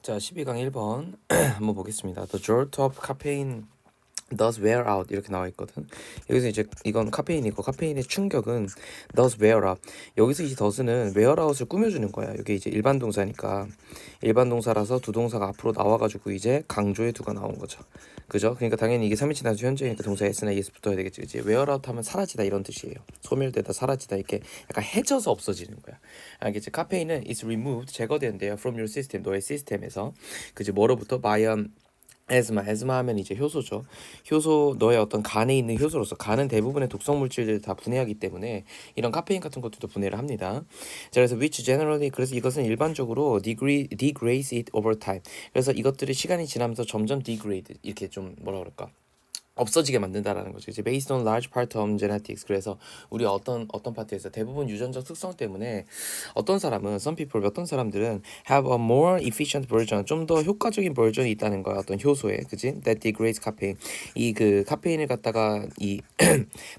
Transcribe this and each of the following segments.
자, 12강 1번 한번 보겠습니다. The jolt of caffeine does wear out 이렇게 나와 있거든. 여기서 이제 이건 카페인이고 카페인의 충격은 does wear out. 여기서 이 does는 wear out을 꾸며주는 거야. 이게 이제 일반 동사니까 일반 동사라서 두 동사가 앞으로 나와가지고 이제 강조의 두가 나온 거죠. 그죠? 그러니까 당연히 이게 3인칭 단수 현재니까 동사 s나 es 붙어야 되겠지, 그지? wear out 하면 사라지다 이런 뜻이에요. 소멸되다, 사라지다 이렇게 약간 해져서 없어지는 거야. 알겠지? 카페인은 is removed 제거된대요 from your system 너의 시스템에서. 그지? 뭐로부터? by 에스마 하면 이제 효소죠. 효소 너의 어떤 간에 있는 효소로서 간은 대부분의 독성 물질들을 다 분해하기 때문에 이런 카페인 같은 것들도 분해를 합니다. 자, 그래서 which generally 그래서 이것은 일반적으로 degrades it over time. 그래서 이것들이 시간이 지나면서 점점 degrade 이렇게 좀 뭐라 그럴까? 없어지게 만든다라는 거죠. 이제 based on large part of genetics. 그래서 우리 어떤 파트에서 대부분 유전적 특성 때문에 어떤 사람은 some people 어떤 사람들은 have a more efficient version 좀 더 효과적인 버전이 있다는 거야. 어떤 효소에 그지? That degrades caffeine 이 그 카페인을 갖다가 이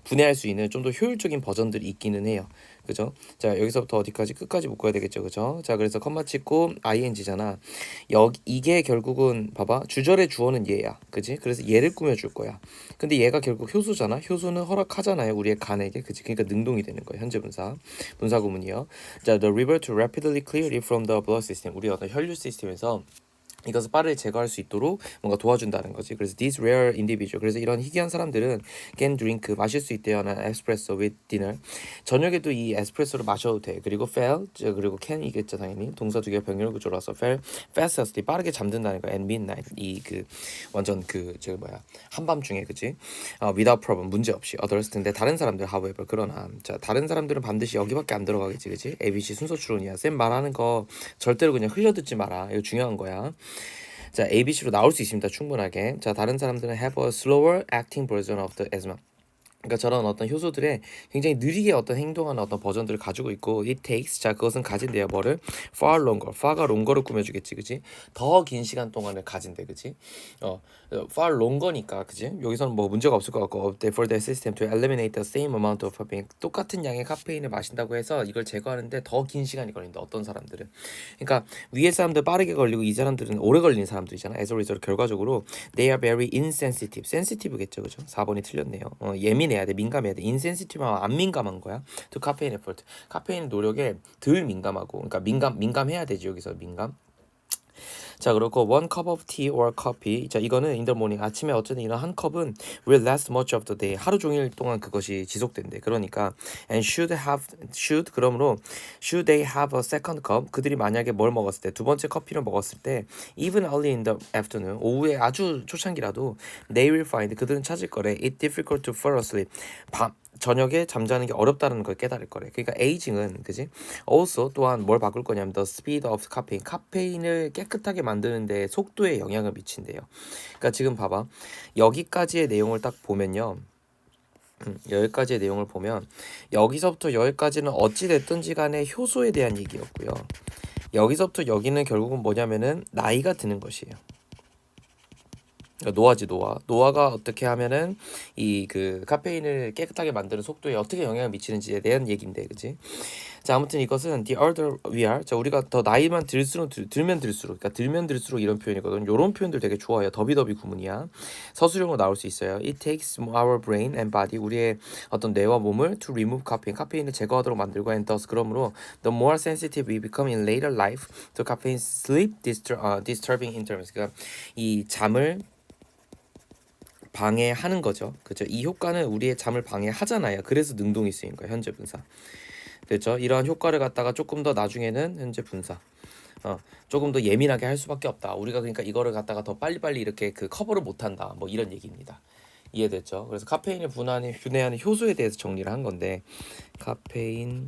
분해할 수 있는 좀 더 효율적인 버전들이 있기는 해요. 그죠? 자, 여기서부터 어디까지 끝까지 묶어야 되겠죠. 그죠? 자, 그래서 컴마 찍고 ing잖아. 여기 이게 결국은 봐봐. 주절의 주어는 얘야. 그지? 그래서 얘를 꾸며줄 거야. 근데 얘가 결국 효소잖아. 효소는 허락하잖아요. 우리의 간에게. 그지? 그러니까 능동이 되는 거예요. 현재 분사. 분사 구문이요. 자, the river to rapidly clear it from the blood system. 우리 어떤 혈류 시스템에서 이것을 빠르게 제거할 수 있도록 뭔가 도와준다는 거지. 그래서 these rare individual. 그래서 이런 희귀한 사람들은 can drink 마실 수 있대요. 나 espresso with dinner. 저녁에도 이 에스프레소를 마셔도 돼. 그리고 fell 그리고 can이겠죠 당연히. 동사 두 개가 병렬 구조라서 fell fastly 빠르게 잠든다는 거. and midnight 이 그 완전 그 저기 뭐야 한밤중에 그지? without problem 문제 없이 others 근데 다른 사람들 however 그러나 자 다른 사람들은 반드시 여기밖에 안 들어가겠지 그지? ABC 순서 추론이야. 쌤 말하는 거 절대로 그냥 흘려듣지 마라. 이거 중요한 거야. 자, ABC로 나올 수 있습니다. 충분하게. 자, 다른 사람들은 have a slower acting version of the asthma. 그러니까 저런 어떤 효소들의 굉장히 느리게 어떤 행동하는 어떤 버전들을 가지고 있고 it takes 자 그것은 가진대요 뭐를 far longer far가 롱거를 꾸며주겠지 그지 더 긴 시간 동안을 가진대 그지 far longer니까 그지 여기서는 뭐 문제가 없을 것 같고 for the system to eliminate the same amount of caffeine 똑같은 양의 카페인을 마신다고 해서 이걸 제거하는데 더 긴 시간이 걸린다 어떤 사람들은 그러니까 위에 사람들 빠르게 걸리고 이 사람들은 오래 걸리는 사람들이잖아 as a result 결과적으로 they are very insensitive sensitive겠죠 그죠 4번이 틀렸네요 예민해야 돼 민감해야 돼 insensitive하면 안 민감한 거야 to caffeine effort 카페인 노력에 덜 민감하고 그러니까 민감해야 되지 여기서 민감 자 그리고 one cup of tea or coffee 자 이거는 in the morning 아침에 어쨌든 이런 한 컵은 will last much of the day 하루 종일 동안 그것이 지속된대 그러니까 and should 그러므로 should they have a second cup 그들이 만약에 뭘 먹었을 때 두 번째 커피를 먹었을 때 even early in the afternoon 오후에 아주 초창기라도 they will find 그들은 찾을 거래 it difficult to fall asleep 저녁에 잠자는 게 어렵다는 걸 깨달을 거래. 그러니까 에이징은 그지? also 또한 뭘 바꿀 거냐면 the speed of caffeine. 카페인을 깨끗하게 만드는데 속도에 영향을 미친대요. 그러니까 지금 봐봐. 여기까지의 내용을 딱 보면요. 여기까지의 내용을 보면 여기서부터 여기까지는 어찌 됐든지 간에 효소에 대한 얘기였고요. 여기서부터 여기는 결국은 뭐냐면은 나이가 드는 것이에요. 노화지 노화가 어떻게 하면은 이 그 카페인을 깨끗하게 만드는 속도에 어떻게 영향을 미치는지에 대한 얘기인데 그지 자 아무튼 이것은 the older we are 자 우리가 더 나이만 들면 들수록 그러니까 들면 들수록 이런 표현이거든 요런 표현들 되게 좋아요 더비더비 구문이야 서술형으로 나올 수 있어요 it takes our brain and body 우리의 어떤 뇌와 몸을 to remove caffeine 카페인을 제거하도록 만들고 and thus 그러므로 the more sensitive we become in later life to caffeine sleep disturbing intervals 그러니까 이 잠을 방해하는 거죠. 그죠? 이 효과는 우리의 잠을 방해하잖아요. 그래서 능동이 쓰인 거예요. 현재 분사. 됐죠? 이러한 효과를 갖다가 조금 더 나중에는 현재 분사. 조금 더 예민하게 할 수밖에 없다. 우리가 그러니까 이거를 갖다가 더 빨리빨리 이렇게 그 커버를 못 한다. 뭐 이런 얘기입니다. 이해됐죠? 그래서 카페인을 분해하는 효소에 대해서 정리를 한 건데 카페인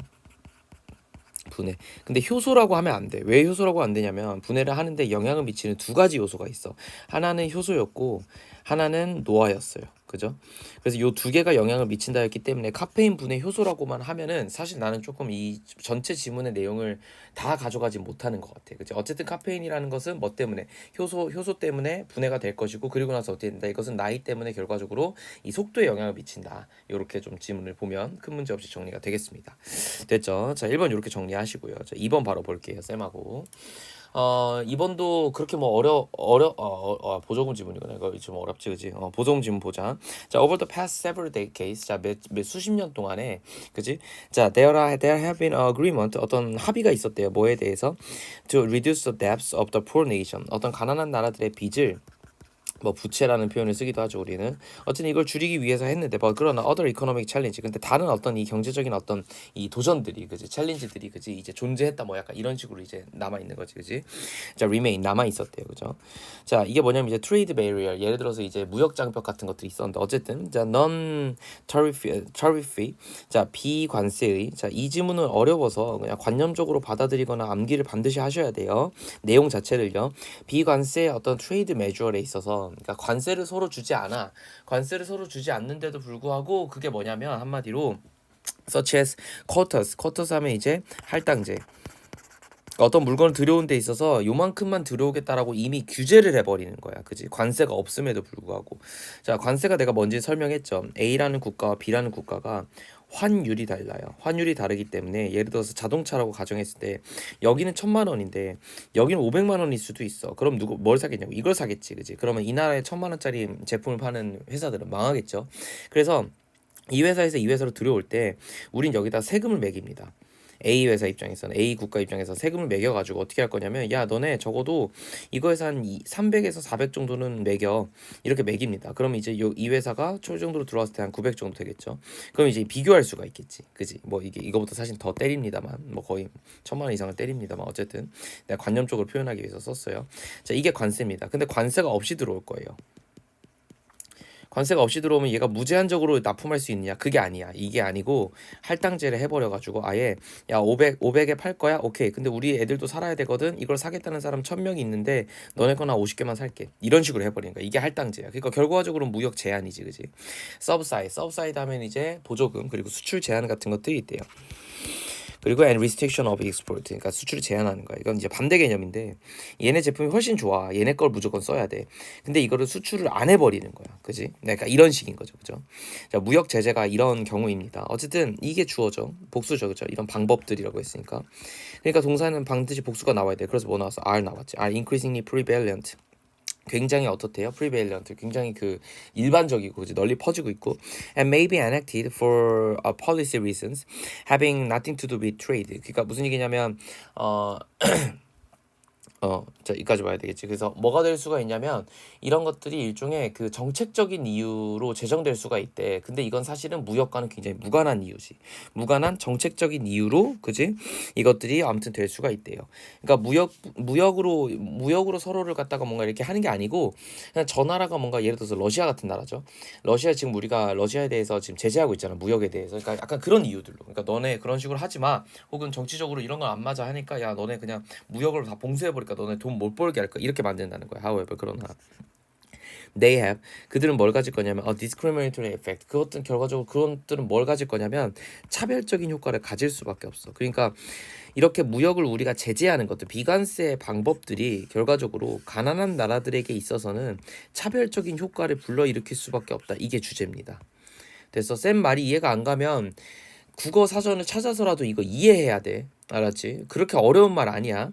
분해. 근데 효소라고 하면 안 돼. 왜 효소라고 안 되냐면 분해를 하는데 영향을 미치는 두 가지 요소가 있어. 하나는 효소였고 하나는 노화였어요. 그죠? 그래서 요 두 개가 영향을 미친다 했기 때문에 카페인 분해 효소라고만 하면은 사실 나는 조금 이 전체 지문의 내용을 다 가져가지 못하는 것 같아. 그죠? 어쨌든 카페인이라는 것은 뭐 때문에 효소 때문에 분해가 될 것이고 그리고 나서 어떻게 된다. 이것은 나이 때문에 결과적으로 이 속도에 영향을 미친다. 이렇게 좀 지문을 보면 큰 문제 없이 정리가 되겠습니다. 됐죠? 자, 1번 이렇게 정리하시고요. 자, 2번 바로 볼게요. 쌤하고. 이번도 그렇게 뭐 보조금 지문이구나. 이거 좀 어렵지, 그지? 보조금 지문 보자. 자, over the past several decades, 자, 몇 수십 년 동안에, 그지? 자, there have been agreement, 어떤 합의가 있었대요. 뭐에 대해서? To reduce the debts of the poor nation, 어떤 가난한 나라들의 빚을 뭐 부채라는 표현을 쓰기도 하죠 우리는. 어쨌든 이걸 줄이기 위해서 했는데 그러나 other economic challenge, 근데 다른 어떤 이 경제적인 어떤 이 도전들이, 그지, 챌린지들이, 그지, 이제 존재했다, 뭐 약간 이런 식으로 이제 남아 있는 거지, 그지. 자, remain, 남아 있었대요, 그죠. 자, 이게 뭐냐면 이제 trade barrier, 예를 들어서 이제 무역 장벽 같은 것들이 있었는데, 어쨌든 자, non tariff, 자, 비관세의, 자, 이 지문은 어려워서 그냥 관념적으로 받아들이거나 암기를 반드시 하셔야 돼요. 내용 자체를요. 비관세 어떤 트레이드 매주얼에 있어서, 그러니까 관세를 서로 주지 않아. 관세를 서로 주지 않는데도 불구하고 그게 뭐냐면 한마디로 such as quotas 하면 이제 할당제. 어떤 물건을 들여온 데 있어서 요만큼만 들여오겠다라고 이미 규제를 해버리는 거야, 그지? 관세가 없음에도 불구하고. 자, 관세가 내가 뭔지 설명했죠. A라는 국가와 B라는 국가가 환율이 달라요. 환율이 다르기 때문에 예를 들어서 자동차라고 가정했을 때 여기는 1,000만 원인데 여기는 500만 원일 수도 있어. 그럼 뭘 사겠냐고, 이걸 사겠지, 그지? 그러면 이 나라에 1,000만 원짜리 제품을 파는 회사들은 망하겠죠. 그래서 이 회사에서 이 회사로 들여올 때 우린 여기다 세금을 매깁니다. A 회사 입장에서는, A 국가 입장에서 세금을 매겨가지고 어떻게 할 거냐면, 야, 너네 적어도 이거에서 한 300에서 400 정도는 매겨, 이렇게 매깁니다. 그럼 이제 이 회사가 최종적으로 들어왔을 때 한 900 정도 되겠죠. 그럼 이제 비교할 수가 있겠지, 그지? 뭐 이거보다 사실 더 때립니다만, 뭐 거의 1,000만 원 이상을 때립니다만, 어쨌든 내가 관념적으로 표현하기 위해서 썼어요. 자, 이게 관세입니다. 근데 관세가 없이 들어올 거예요. 관세가 없이 들어오면 얘가 무제한적으로 납품할 수 있느냐? 그게 아니야. 이게 아니고 할당제를 해버려가지고 아예, 야, 500에 팔 거야? 오케이. 근데 우리 애들도 살아야 되거든. 이걸 사겠다는 사람 1,000명이 있는데 너네 거나 50개만 살게. 이런 식으로 해버리는 거야. 이게 할당제야. 그러니까 결과적으로 무역 제한이지, 그지? 서브사이드 하면 이제 보조금, 그리고 수출 제한 같은 것들이 있대요. 그리고 and restriction of export, 그러니까 수출을 제한하는 거야. 이건 이제 반대 개념인데, 얘네 제품이 훨씬 좋아, 얘네 걸 무조건 써야 돼. 근데 이거를 수출을 안 해버리는 거야, 그지? 그러니까 이런 식인 거죠, 그죠? 자, 무역 제재가 이런 경우입니다. 어쨌든 이게 주어죠, 복수죠, 그죠? 이런 방법들이라고 했으니까. 그러니까 동사는 반드시 복수가 나와야 돼. 그래서 뭐 나왔어? are 나왔지. are increasingly prevalent, 굉장히 어떻대요? prevalent, 굉장히 그 일반적이고 이제 널리 퍼지고 있고, and may be enacted for policy reasons having nothing to do with trade. 그러니까 무슨 얘기냐면 자, 여기까지 봐야 되겠지. 그래서 뭐가 될 수가 있냐면 이런 것들이 일종의 그 정책적인 이유로 제정될 수가 있대. 근데 이건 사실은 무역과는 굉장히 무관한 이유지. 무관한 정책적인 이유로, 그지? 이것들이 아무튼 될 수가 있대요. 그러니까 무역으로 서로를 갖다가 뭔가 이렇게 하는 게 아니고, 그냥 저 나라가 뭔가, 예를 들어서 러시아 같은 나라죠. 러시아, 지금 우리가 러시아에 대해서 지금 제재하고 있잖아, 무역에 대해서. 그러니까 약간 그런 이유들로. 그러니까 너네 그런 식으로 하지 마. 혹은 정치적으로 이런 건 안 맞아 하니까, 야, 너네 그냥 무역을 다 봉쇄해버릴까, 너네 돈 못 벌게 할까, 이렇게 만든다는 거야. However, 그러나 they have, 그들은 뭘 가질 거냐면 a discriminatory effect, 그것들은 결과적으로, 그것들은 뭘 가질 거냐면 차별적인 효과를 가질 수밖에 없어. 그러니까 이렇게 무역을 우리가 제재하는 것들, 비관세 방법들이 결과적으로 가난한 나라들에게 있어서는 차별적인 효과를 불러일으킬 수밖에 없다. 이게 주제입니다. 그래서 쌤 말이 이해가 안 가면 국어 사전을 찾아서라도 이거 이해해야 돼. 알았지? 그렇게 어려운 말 아니야.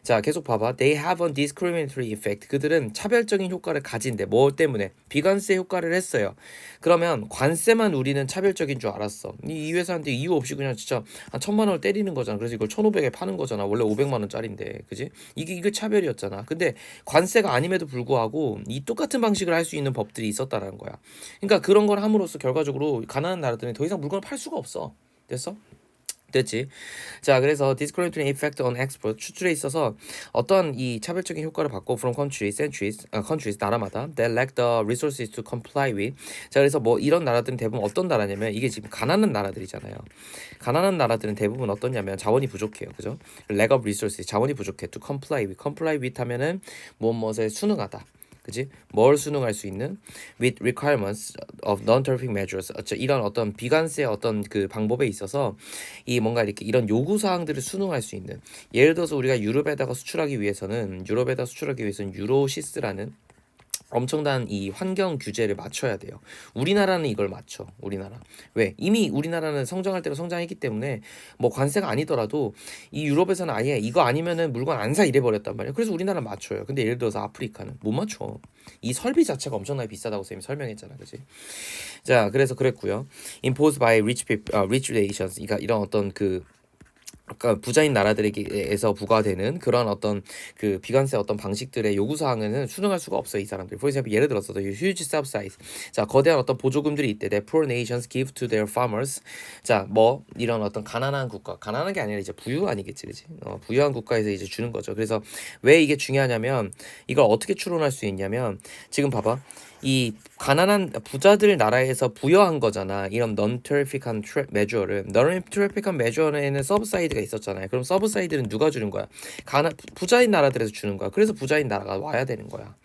자, 계속 봐봐. They have a discriminatory effect. 그들은 차별적인 효과를 가진대. 뭐 때문에? 비관세 효과를 했어요. 그러면 관세만 우리는 차별적인 줄 알았어. 이 회사한테 이유 없이 그냥 진짜 한 1,000만 원을 때리는 거잖아. 그래서 이걸 1,500에 파는 거잖아. 원래 500만 원짜리인데, 그지? 이게 차별이었잖아. 근데 관세가 아님에도 불구하고 이 똑같은 방식을 할 수 있는 법들이 있었다라는 거야. 그러니까 그런 걸 함으로써 결과적으로 가난한 나라들은 더 이상 물건을 팔 수가 없어. 됐어? 됐지. 자, 그래서 discriminatory effect on export, 추출에 있어서 어떤 이 차별적인 효과를 받고 from countries, 나라마다 that lack the resources to comply with. 자, 그래서 뭐 이런 나라들은 대부분 어떤 나라냐면, 이게 지금 가난한 나라들이잖아요. 가난한 나라들은 대부분 어떠냐면 자원이 부족해요, 그죠? lack of resources, 자원이 부족해. to comply with 하면은 무엇에 순응하다, 그지? 뭘 순응할 수 있는? with requirements of non-tariff measures. 이런 어떤 비관세 어떤 그 방법에 있어서 이 뭔가 이렇게 이런 요구 사항들을 순응할 수 있는. 예를 들어서 우리가 유럽에다가 수출하기 위해서는 유로시스라는 엄청난 이 환경 규제를 맞춰야 돼요. 우리나라는 이걸 맞춰. 우리나라. 왜? 이미 우리나라는 성장할 대로 성장했기 때문에 뭐 관세가 아니더라도 이 유럽에서는 아예 이거 아니면은 물건 안 사 이래 버렸단 말이에요. 그래서 우리나라는 맞춰요. 근데 예를 들어서 아프리카는 못 맞춰. 이 설비 자체가 엄청나게 비싸다고 쌤이 설명했잖아. 그지? 자, 그래서 그랬고요. Imposed by rich people, rich nations. 그러니까 이런 어떤 그 그러니까 부자인 나라들에게서 부과되는 그런 어떤 그 비관세 어떤 방식들의 요구 사항에는 수능할 수가 없어요 이 사람들. For example, 예를 들어서 the huge subsidies. 자, 거대한 어떤 보조금들이 있대. That poor nations give to their farmers. 자, 뭐 이런 어떤 가난한 국가, 가난한 게 아니라 이제 부유 아니겠지, 그지? 부유한 국가에서 이제 주는 거죠. 그래서 왜 이게 중요하냐면 이걸 어떻게 추론할 수 있냐면 지금 봐봐. 이 가난한 부자들 나라에서 부여한 거잖아. 이런 non-tariff한 measure를. non-tariff한 measure에는 서브사이드가 있었잖아요. 그럼 서브사이드는 누가 주는 거야? 부자인 나라들에서 주는 거야. 그래서 부자인 나라가 와야 되는 거야.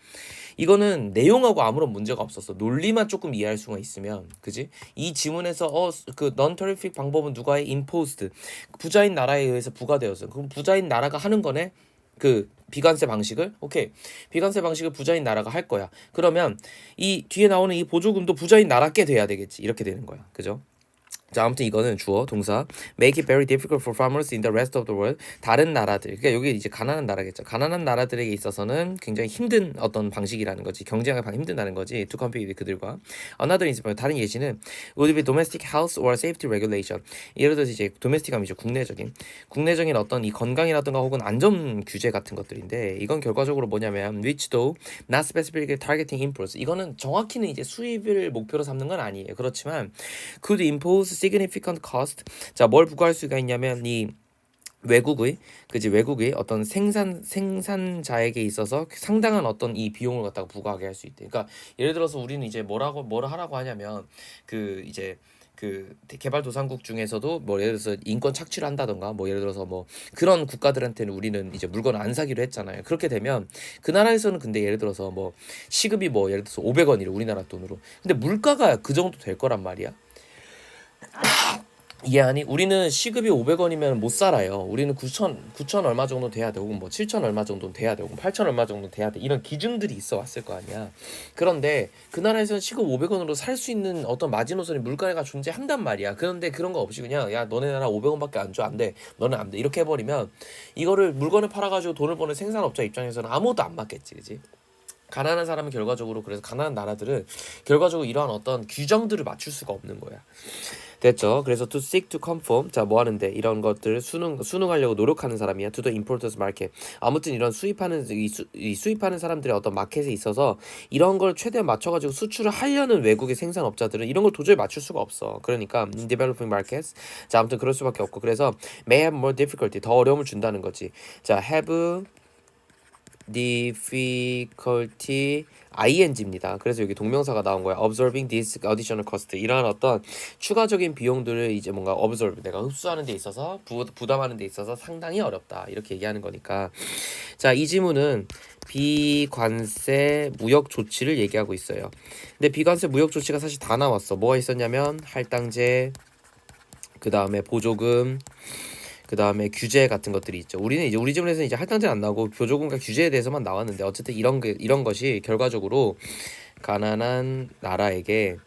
이거는 내용하고 아무런 문제가 없었어. 논리만 조금 이해할 수가 있으면, 그지? 이 지문에서 그 non-tariff 방법은 누가 해? imposed. 부자인 나라에 의해서 부과되었어. 그럼 부자인 나라가 하는 거네. 그 비관세 방식을 오케이 비관세 방식을 부자인 나라가 할 거야. 그러면 이 뒤에 나오는 이 보조금도 부자인 나라께 돼야 되겠지. 이렇게 되는 거야. 그죠? 자, 아무튼 이거는 주어 동사 make it very difficult for farmers in the rest of the world. 다른 나라들, 그러니까 여기 이제 가난한 나라겠죠. 가난한 나라들에게 있어서는 굉장히 힘든 어떤 방식이라는 거지. 경쟁하기 힘든다는 거지. To compete with 그들과. Another example, 다른 예시는 would be domestic health or safety regulation. 예를 들어서 이제 domestic하면 이제 국내적인 어떤 이 건강이라든가 혹은 안전 규제 같은 것들인데 이건 결과적으로 뭐냐면 which though not specifically targeting imports. 이거는 정확히는 이제 수입을 목표로 삼는 건 아니에요. 그렇지만 could impose significant cost. 자, 뭘 부과할 수가 있냐면 이 외국의 어떤 생산자에게 있어서 상당한 어떤 이 비용을 갖다가 부과하게 할 수 있대. 그러니까 예를 들어서 우리는 이제 뭐를 하라고 하냐면 그 이제 그 개발도상국 중에서도 뭐 예를 들어서 인권 착취를 한다던가 뭐 예를 들어서 뭐 그런 국가들한테는 우리는 이제 물건을 안 사기로 했잖아요. 그렇게 되면 그 나라에서는 근데 예를 들어서 뭐 시급이 뭐 예를 들어서 500원이래 우리나라 돈으로. 근데 물가가 그 정도 될 거란 말이야. 이해하니? 우리는 시급이 500원이면 못 살아요. 우리는 9천 얼마 정도 돼야 돼. 혹은 뭐 7천 얼마 정도 돼야 돼. 혹은 8천 얼마 정도 돼야 돼. 이런 기준들이 있어 왔을 거 아니야. 그런데 그 나라에서는 시급 500원으로 살 수 있는 어떤 마지노선이 물가가 존재한단 말이야. 그런데 그런 거 없이 그냥 야 너네 나라 500원밖에 안 줘. 안 돼. 너는 안 돼. 이렇게 해버리면 이거를 물건을 팔아가지고 돈을 버는 생산업자 입장에서는 아무것도 안 맞겠지. 그지? 가난한 사람은 결과적으로 그래서 가난한 나라들은 결과적으로 이러한 어떤 규정들을 맞출 수가 없는 거야. 됐죠? 그래서 to seek to conform. 자, 뭐 하는데? 이런 것들을 수능하려고 노력하는 사람이야. to the importers market. 아무튼 이런 수입하는 사람들의 어떤 마켓에 있어서 이런 걸 최대한 맞춰가지고 수출을 하려는 외국의 생산업자들은 이런 걸 도저히 맞출 수가 없어. 그러니까 in developing markets. 자, 아무튼 그럴 수밖에 없고 그래서 may have more difficulty. 더 어려움을 준다는 거지. 자, have difficulty ing입니다. 그래서 여기 동명사가 나온 거야. observing this additional cost. 이러한 어떤 추가적인 비용들을 이제 뭔가 observe 내가 흡수하는 데 있어서 부담하는 데 있어서 상당히 어렵다. 이렇게 얘기하는 거니까. 자, 이 지문은 비관세 무역 조치를 얘기하고 있어요. 근데 비관세 무역 조치가 사실 다 나왔어. 뭐가 있었냐면 할당제, 그 다음에 보조금, 그 다음에 규제 같은 것들이 있죠. 우리는 이제 우리 지문에서는 이제 할당제는 안 나오고 보조금과 규제에 대해서만 나왔는데 어쨌든 이런 것이 결과적으로 가난한 나라에게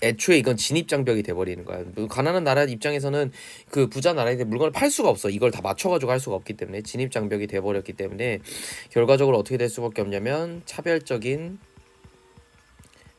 애초에 이건 진입장벽이 돼버리는 거야. 가난한 나라 입장에서는 그 부자 나라에 물건을 팔 수가 없어. 이걸 다 맞춰가지고 할 수가 없기 때문에 진입장벽이 돼버렸기 때문에 결과적으로 어떻게 될 수밖에 없냐면 차별적인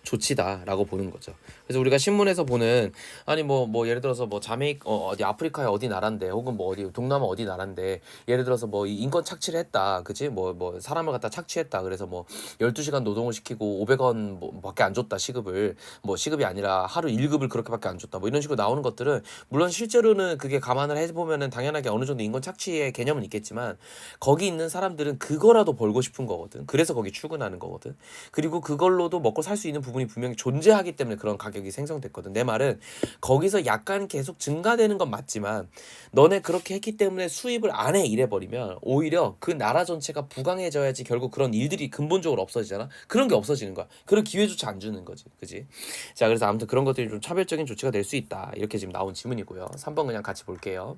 조치다라고 보는 거죠. 그래서 우리가 신문에서 보는 아니 뭐 예를 들어서 뭐 어디 아프리카의 어디 나라인데 혹은 뭐 어디 동남아 어디 나라인데 예를 들어서 뭐 인권 착취를 했다. 그지? 뭐 사람을 갖다 착취했다. 그래서 뭐 12시간 노동을 시키고 500원 뭐 밖에 안 줬다. 시급을. 뭐 시급이 아니라 하루 1급을 그렇게밖에 안 줬다. 뭐 이런 식으로 나오는 것들은 물론 실제로는 그게 감안을 해 보면은 당연하게 어느 정도 인권 착취의 개념은 있겠지만 거기 있는 사람들은 그거라도 벌고 싶은 거거든. 그래서 거기 출근하는 거거든. 그리고 그걸로도 먹고 살 수 있는 부분이 분명히 존재하기 때문에 그런 가격이 생성됐거든. 내 말은 거기서 약간 계속 증가되는 건 맞지만 너네 그렇게 했기 때문에 수입을 안 해 이래버리면 오히려 그 나라 전체가 부강해져야지 결국 그런 일들이 근본적으로 없어지잖아. 그런 게 없어지는 거야. 그런 기회조차 안 주는 거지. 그지? 자, 그래서 아무튼 그런 것들이 좀 차별적인 조치가 될 수 있다. 이렇게 지금 나온 지문이고요. 3번 그냥 같이 볼게요.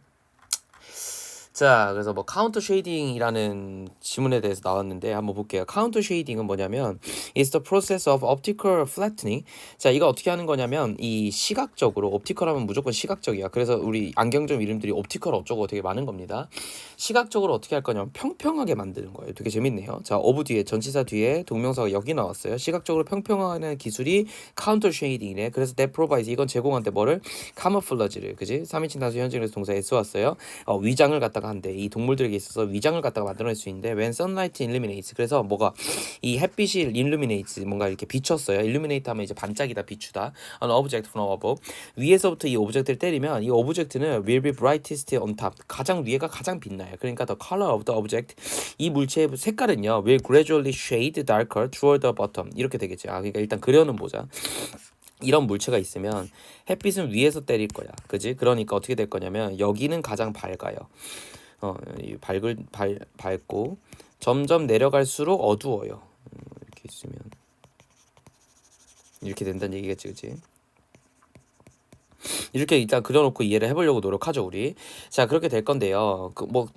자, 그래서 뭐 카운터 쉐이딩이라는 지문에 대해서 나왔는데 한번 볼게요. 카운터 쉐이딩은 뭐냐면 is the process of optical flattening. 자, 이거 어떻게 하는 거냐면 이 시각적으로 옵티컬 하면 무조건 시각적이야. 그래서 우리 안경점 이름들이 옵티컬 어쩌고 되게 많은 겁니다. 시각적으로 어떻게 할 거냐면 평평하게 만드는 거예요. 되게 재밌네요. 자, 어부 뒤에 전치사 뒤에 동명사가 여기 나왔어요. 시각적으로 평평하는 기술이 카운터 쉐이딩이래. 그래서 that provides 이건 제공한데 뭐를 카모플러지를 그지? 3인칭 단수 현재에서 동사 S 왔어요. 위장을 갖다가 한대. 이 동물들에게 있어서 위장을 갖다가 만들어낼 수 있는데 when sunlight illuminates 그래서 뭐가 이 햇빛이 illuminates 뭔가 이렇게 비췄어요. illuminate 하면 이제 반짝이다 비추다. an object from above 위에서부터 이 오브젝트를 때리면 이 오브젝트는 will be brightest on top 가장 위에가 가장 빛나요. 그러니까 the color of the object 이 물체의 색깔은요 will gradually shade darker toward the bottom 이렇게 되겠지. 그러니까 일단 그려는 보자. 이런 물체가 있으면 햇빛은 위에서 때릴 거야. 그지? 그러니까 어떻게 될 거냐면 여기는 가장 밝아요. 밝고 점점 내려갈수록 어두워요. 이렇게 있으면 이렇게 된다는 얘기겠지, 그지? 이렇게 일단 그려놓고 이해를 해보려고 노력하죠 우리. 자 그렇게 될 건데요.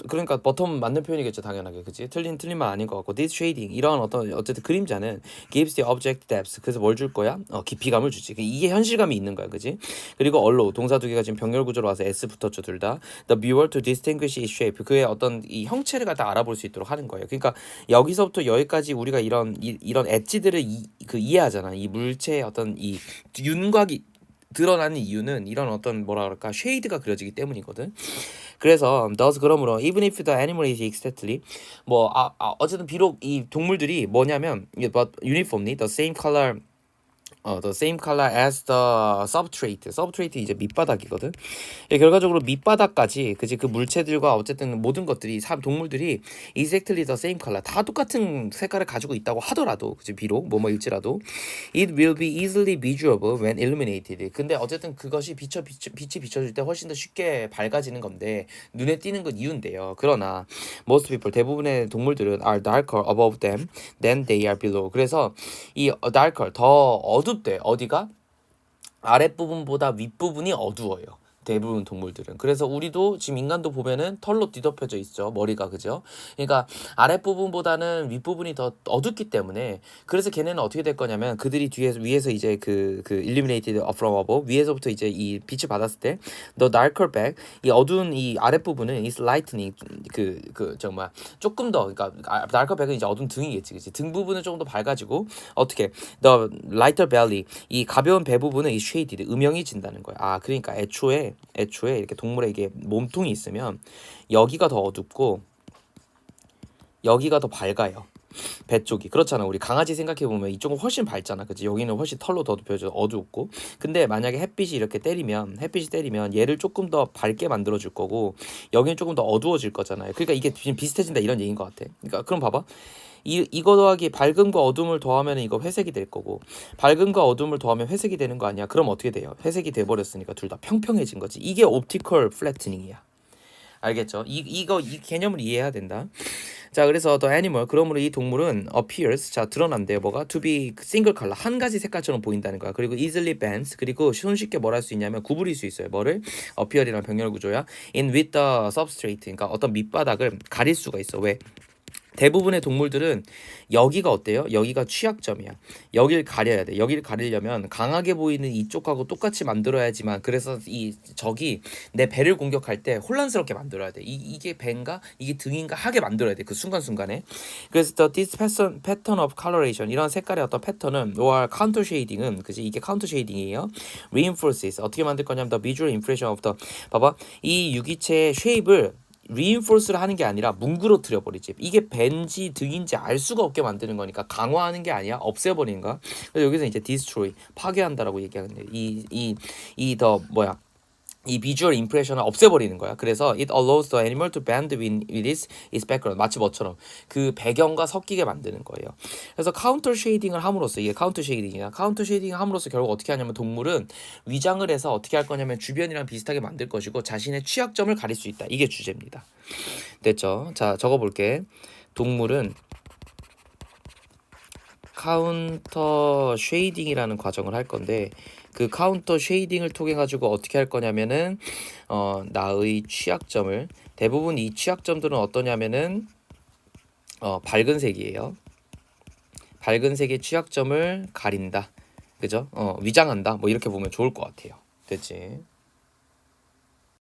그러니까 버텀 맞는 표현이겠죠 당연하게 그치? 틀린 말 아닌 것 같고 this shading 이러한 어쨌든 그림자는 gives the object depth 그래서 뭘 줄 거야? 깊이감을 주지. 이게 현실감이 있는 거야 그지? 그리고 allow 동사 두 개가 지금 병렬 구조로 와서 s 붙었죠 둘 다. the viewer to distinguish its shape 그의 어떤 이 형체를 갖다 알아볼 수 있도록 하는 거예요. 그러니까 여기서부터 여기까지 우리가 이런 엣지들을 이해하잖아. 이 물체의 어떤 이 윤곽이 드러나는 이유는 이런 어떤 뭐라 그럴까 쉐이드가 그려지기 때문이거든. 그래서 thus 그러므로 even if the animal is exactly 어쨌든 비록 이 동물들이 뭐냐면 but uniformly the same color the same color as the substrate. substrate 이제 밑바닥이거든. 결과적으로 밑바닥까지 그지 그 물체들과 어쨌든 모든 것들이 동물들이 exactly the same color 다 똑같은 색깔을 가지고 있다고 하더라도 그지 비록 뭐일지라도 it will be easily visible when illuminated. 근데 어쨌든 그것이 빛이 비춰질 때 훨씬 더 쉽게 밝아지는 건데 눈에 띄는 건 이유인데요. 그러나 most people 대부분의 동물들은 are darker above them than they are below. 그래서 이 darker 더 어둡대. 어디가? 아랫부분보다 윗부분이 어두워요. 대부분 동물들은. 그래서 우리도 지금 인간도 보면은 털로 뒤덮여져 있죠. 머리가 그죠? 그러니까 아랫부분보다는 윗부분이 더 어둡기 때문에 그래서 걔네는 어떻게 될 거냐면 그들이 위에서 이제 그 illuminated from above 위에서부터 이제 이 빛을 받았을 때 the darker back 이 어두운 이 아랫부분은 is lightening 조금 더 그러니까 darker back은 이제 어두운 등이겠지. 그치? 등 부분은 조금 더 밝아지고 어떻게 the lighter belly 이 가벼운 배 부분은 is shaded 음영이 진다는 거야. 그러니까 애초에 이렇게 동물에게 몸통이 있으면 여기가 더 어둡고 여기가 더 밝아요. 배 쪽이 그렇잖아. 우리 강아지 생각해보면 이쪽은 훨씬 밝잖아 그치? 여기는 훨씬 털로 더 덮여져 어둡고 근데 만약에 햇빛이 때리면 얘를 조금 더 밝게 만들어 줄 거고 여기는 조금 더 어두워질 거잖아요. 그러니까 이게 지금 비슷해진다 이런 얘기인 것 같아. 그러니까 그럼 봐봐 이거 더하기 밝음과 어둠을 더하면 이거 회색이 될 거고 밝음과 어둠을 더하면 회색이 되는 거 아니야. 그럼 어떻게 돼요? 회색이 돼버렸으니까 둘 다 평평해진 거지. 이게 옵티컬 플래트닝이야. 알겠죠? 이 개념을 이해해야 된다. 자 그래서 the animal 그러므로 이 동물은 appears 자 드러난대요. 뭐가 to be single color 한 가지 색깔처럼 보인다는 거야. 그리고 easily bends 그리고 손쉽게 뭘 할 수 있냐면 구부릴 수 있어요. 뭐를 appear이란 병렬 구조야. in with the substrate 그러니까 어떤 밑바닥을 가릴 수가 있어. 왜? 대부분의 동물들은 여기가 어때요? 여기가 취약점이야. 여길 가려야 돼. 여기를 가리려면 강하게 보이는 이쪽하고 똑같이 만들어야지만 그래서 적이 내 배를 공격할 때 혼란스럽게 만들어야 돼. 이게 배인가? 이게 등인가? 하게 만들어야 돼. 그 순간순간에. 그래서 this pattern of coloration 이런 색깔의 어떤 패턴은 or counter shading은 그지? 이게 counter shading이에요. reinforces 어떻게 만들 거냐면 the visual impression of the 봐봐. 이 유기체의 shape을 reinforce를 하는 게 아니라 뭉그러뜨려 버리지. 이게 벤지 등인지 알 수가 없게 만드는 거니까 강화하는 게 아니야. 없애버리는 거야. 그래서 여기서 이제 destroy 파괴한다라고 얘기하는데 이 비주얼 임프레션을 없애버리는 거야. 그래서 it allows the animal to bend with its background. 마치 뭐처럼 그 배경과 섞이게 만드는 거예요. 그래서 카운터 쉐이딩을 함으로써 이게 카운터 쉐이딩이야. 카운터 쉐이딩을 함으로써 결국 어떻게 하냐면 동물은 위장을 해서 어떻게 할 거냐면 주변이랑 비슷하게 만들 것이고 자신의 취약점을 가릴 수 있다. 이게 주제입니다. 됐죠? 자 적어볼게. 동물은 카운터 쉐이딩이라는 과정을 할 건데 그 카운터 쉐이딩을 통해 가지고 어떻게 할 거냐면은 나의 취약점을 대부분 이 취약점들은 어떠냐면은 밝은 색이에요. 밝은 색의 취약점을 가린다. 그죠? 위장한다. 뭐 이렇게 보면 좋을 것 같아요. 됐지?